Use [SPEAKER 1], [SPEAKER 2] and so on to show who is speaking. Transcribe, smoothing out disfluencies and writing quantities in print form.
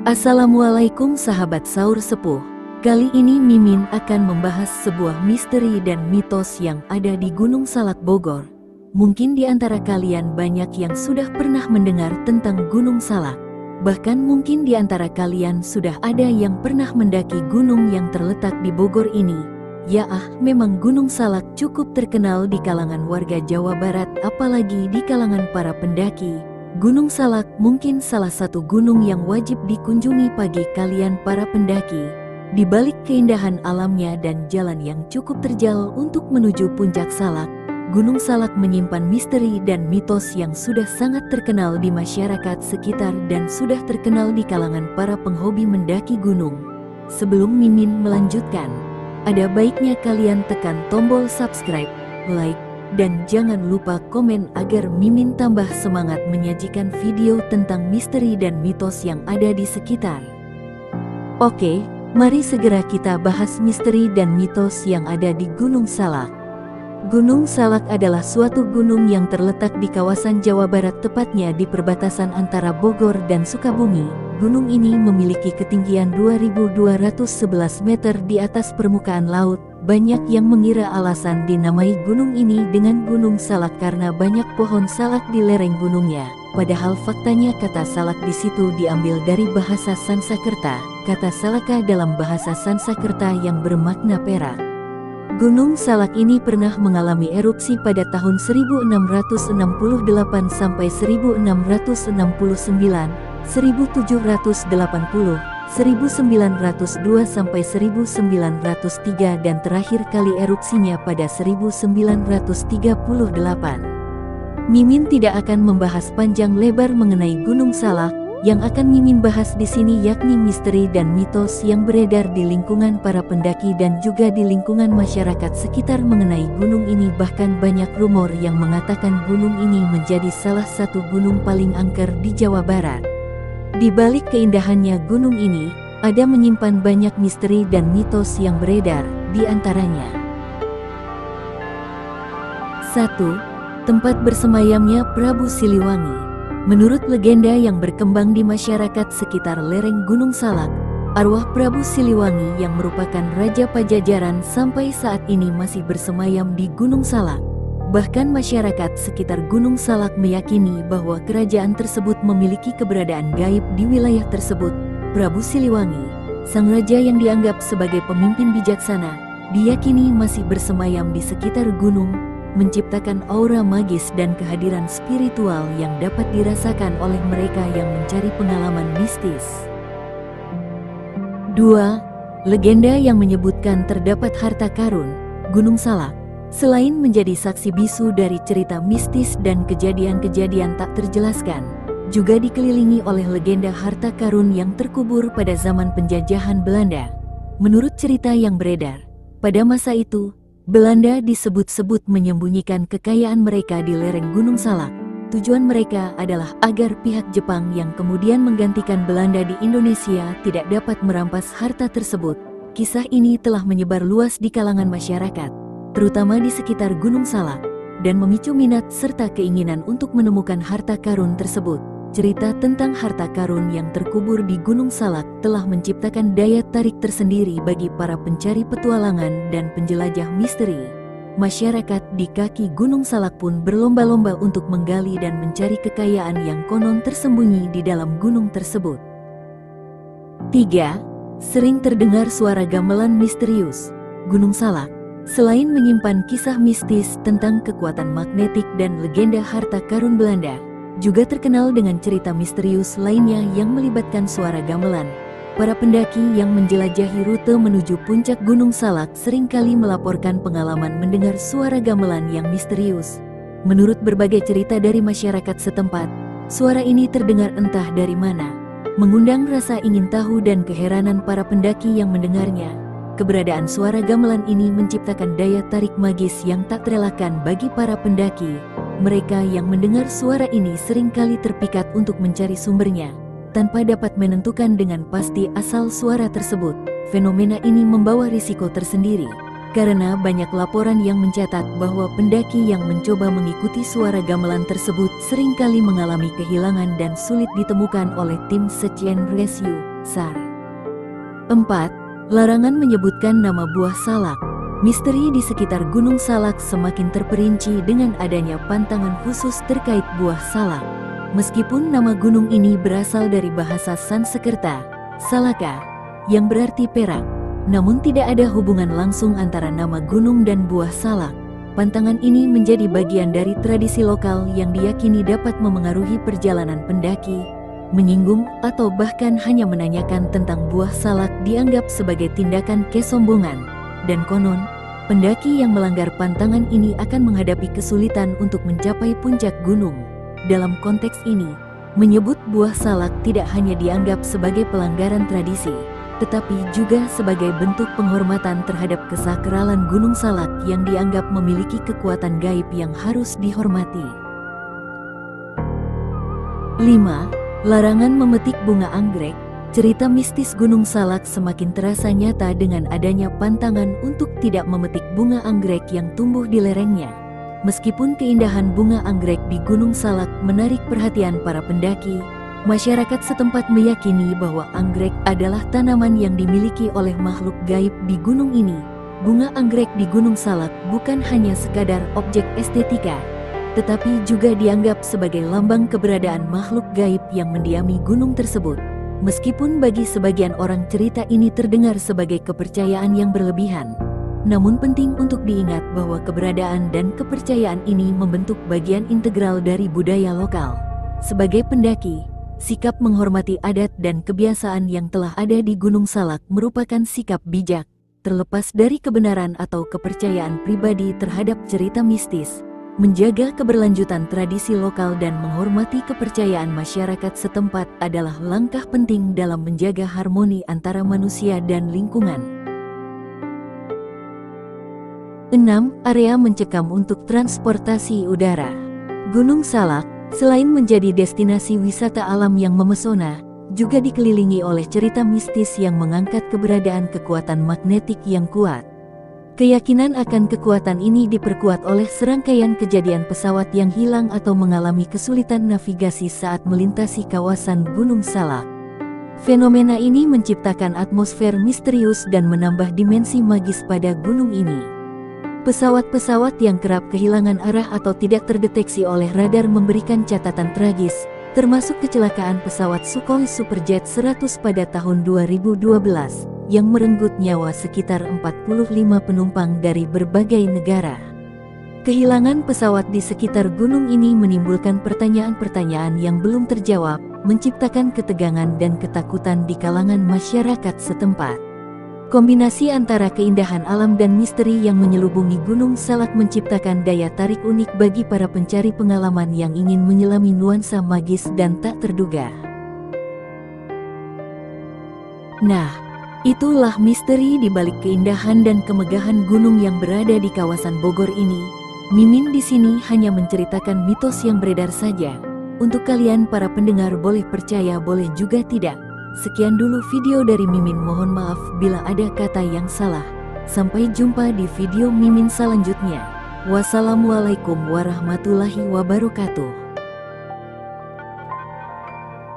[SPEAKER 1] Assalamualaikum sahabat Sahur Sepuh. Kali ini Mimin akan membahas sebuah misteri dan mitos yang ada di Gunung Salak Bogor. Mungkin di antara kalian banyak yang sudah pernah mendengar tentang Gunung Salak. Bahkan mungkin di antara kalian sudah ada yang pernah mendaki gunung yang terletak di Bogor ini. Ya memang Gunung Salak cukup terkenal di kalangan warga Jawa Barat, apalagi di kalangan para pendaki. Gunung Salak mungkin salah satu gunung yang wajib dikunjungi bagi kalian para pendaki. Di balik keindahan alamnya dan jalan yang cukup terjal untuk menuju puncak Salak, Gunung Salak menyimpan misteri dan mitos yang sudah sangat terkenal di masyarakat sekitar dan sudah terkenal di kalangan para penghobi mendaki gunung. Sebelum Mimin melanjutkan, ada baiknya kalian tekan tombol subscribe, like, dan jangan lupa komen agar Mimin tambah semangat menyajikan video tentang misteri dan mitos yang ada di sekitar. Oke, mari segera kita bahas misteri dan mitos yang ada di Gunung Salak. Gunung Salak adalah suatu gunung yang terletak di kawasan Jawa Barat, tepatnya di perbatasan antara Bogor dan Sukabumi. Gunung ini memiliki ketinggian 2.211 meter di atas permukaan laut. Banyak yang mengira alasan dinamai gunung ini dengan Gunung Salak karena banyak pohon salak di lereng gunungnya. Padahal faktanya kata salak di situ diambil dari bahasa Sanskerta. Kata salaka dalam bahasa Sanskerta yang bermakna perak. Gunung Salak ini pernah mengalami erupsi pada tahun 1668 sampai 1669, 1780, 1902 sampai 1903 dan terakhir kali erupsinya pada 1938. Mimin tidak akan membahas panjang lebar mengenai Gunung Salak. Yang akan Mimin bahas di sini yakni misteri dan mitos yang beredar di lingkungan para pendaki dan juga di lingkungan masyarakat sekitar mengenai gunung ini. Bahkan banyak rumor yang mengatakan gunung ini menjadi salah satu gunung paling angker di Jawa Barat. Di balik keindahannya gunung ini, ada menyimpan banyak misteri dan mitos yang beredar, di antaranya 1. Tempat bersemayamnya Prabu Siliwangi. Menurut legenda yang berkembang di masyarakat sekitar lereng Gunung Salak, arwah Prabu Siliwangi yang merupakan Raja Pajajaran sampai saat ini masih bersemayam di Gunung Salak. Bahkan masyarakat sekitar Gunung Salak meyakini bahwa kerajaan tersebut memiliki keberadaan gaib di wilayah tersebut. Prabu Siliwangi, sang raja yang dianggap sebagai pemimpin bijaksana, diyakini masih bersemayam di sekitar gunung, menciptakan aura magis dan kehadiran spiritual yang dapat dirasakan oleh mereka yang mencari pengalaman mistis. 2. Legenda yang menyebutkan terdapat harta karun. Gunung Salak, selain menjadi saksi bisu dari cerita mistis dan kejadian-kejadian tak terjelaskan, juga dikelilingi oleh legenda harta karun yang terkubur pada zaman penjajahan Belanda. Menurut cerita yang beredar, pada masa itu, Belanda disebut-sebut menyembunyikan kekayaan mereka di lereng Gunung Salak. Tujuan mereka adalah agar pihak Jepang yang kemudian menggantikan Belanda di Indonesia tidak dapat merampas harta tersebut. Kisah ini telah menyebar luas di kalangan masyarakat, terutama di sekitar Gunung Salak, dan memicu minat serta keinginan untuk menemukan harta karun tersebut. Cerita tentang harta karun yang terkubur di Gunung Salak telah menciptakan daya tarik tersendiri bagi para pencari petualangan dan penjelajah misteri. Masyarakat di kaki Gunung Salak pun berlomba-lomba untuk menggali dan mencari kekayaan yang konon tersembunyi di dalam gunung tersebut. 3. Sering terdengar suara gamelan misterius. Gunung Salak, selain menyimpan kisah mistis tentang kekuatan magnetik dan legenda harta karun Belanda, juga terkenal dengan cerita misterius lainnya yang melibatkan suara gamelan. Para pendaki yang menjelajahi rute menuju puncak Gunung Salak seringkali melaporkan pengalaman mendengar suara gamelan yang misterius. Menurut berbagai cerita dari masyarakat setempat, suara ini terdengar entah dari mana, mengundang rasa ingin tahu dan keheranan para pendaki yang mendengarnya. Keberadaan suara gamelan ini menciptakan daya tarik magis yang tak terelakkan bagi para pendaki. Mereka yang mendengar suara ini seringkali terpikat untuk mencari sumbernya, tanpa dapat menentukan dengan pasti asal suara tersebut. Fenomena ini membawa risiko tersendiri. karena banyak laporan yang mencatat bahwa pendaki yang mencoba mengikuti suara gamelan tersebut seringkali mengalami kehilangan dan sulit ditemukan oleh tim Search and Rescue (SAR). 4. Larangan menyebutkan nama buah salak. Misteri di sekitar Gunung Salak semakin terperinci dengan adanya pantangan khusus terkait buah salak. Meskipun nama gunung ini berasal dari bahasa Sanskerta, Salaka, yang berarti perak, namun tidak ada hubungan langsung antara nama gunung dan buah salak. Pantangan ini menjadi bagian dari tradisi lokal yang diyakini dapat memengaruhi perjalanan pendaki. Menyinggung atau bahkan hanya menanyakan tentang buah salak dianggap sebagai tindakan kesombongan. Dan konon, pendaki yang melanggar pantangan ini akan menghadapi kesulitan untuk mencapai puncak gunung. Dalam konteks ini, menyebut buah salak tidak hanya dianggap sebagai pelanggaran tradisi, tetapi juga sebagai bentuk penghormatan terhadap kesakralan Gunung Salak yang dianggap memiliki kekuatan gaib yang harus dihormati. 5. Larangan memetik bunga anggrek. Cerita mistis Gunung Salak semakin terasa nyata dengan adanya pantangan untuk tidak memetik bunga anggrek yang tumbuh di lerengnya. Meskipun keindahan bunga anggrek di Gunung Salak menarik perhatian para pendaki, masyarakat setempat meyakini bahwa anggrek adalah tanaman yang dimiliki oleh makhluk gaib di gunung ini. Bunga anggrek di Gunung Salak bukan hanya sekadar objek estetika, tetapi juga dianggap sebagai lambang keberadaan makhluk gaib yang mendiami gunung tersebut. Meskipun bagi sebagian orang cerita ini terdengar sebagai kepercayaan yang berlebihan, namun penting untuk diingat bahwa keberadaan dan kepercayaan ini membentuk bagian integral dari budaya lokal. Sebagai pendaki, sikap menghormati adat dan kebiasaan yang telah ada di Gunung Salak merupakan sikap bijak, terlepas dari kebenaran atau kepercayaan pribadi terhadap cerita mistis. Menjaga keberlanjutan tradisi lokal dan menghormati kepercayaan masyarakat setempat adalah langkah penting dalam menjaga harmoni antara manusia dan lingkungan. 6. Area mencekam untuk transportasi udara. Gunung Salak, selain menjadi destinasi wisata alam yang memesona, juga dikelilingi oleh cerita mistis yang mengangkat keberadaan kekuatan magnetik yang kuat. Keyakinan akan kekuatan ini diperkuat oleh serangkaian kejadian pesawat yang hilang atau mengalami kesulitan navigasi saat melintasi kawasan Gunung Salak. Fenomena ini menciptakan atmosfer misterius dan menambah dimensi magis pada gunung ini. Pesawat-pesawat yang kerap kehilangan arah atau tidak terdeteksi oleh radar memberikan catatan tragis, termasuk kecelakaan pesawat Sukhoi Superjet 100 pada tahun 2012. Yang merenggut nyawa sekitar 45 penumpang dari berbagai negara. Kehilangan pesawat di sekitar gunung ini menimbulkan pertanyaan-pertanyaan yang belum terjawab, menciptakan ketegangan dan ketakutan di kalangan masyarakat setempat. Kombinasi antara keindahan alam dan misteri yang menyelubungi Gunung Salak menciptakan daya tarik unik bagi para pencari pengalaman yang ingin menyelami nuansa magis dan tak terduga. Nah, itulah misteri di balik keindahan dan kemegahan gunung yang berada di kawasan Bogor ini. Mimin di sini hanya menceritakan mitos yang beredar saja. Untuk kalian para pendengar boleh percaya boleh juga tidak. Sekian dulu video dari Mimin, mohon maaf bila ada kata yang salah. Sampai jumpa di video Mimin selanjutnya. Wassalamualaikum warahmatullahi wabarakatuh.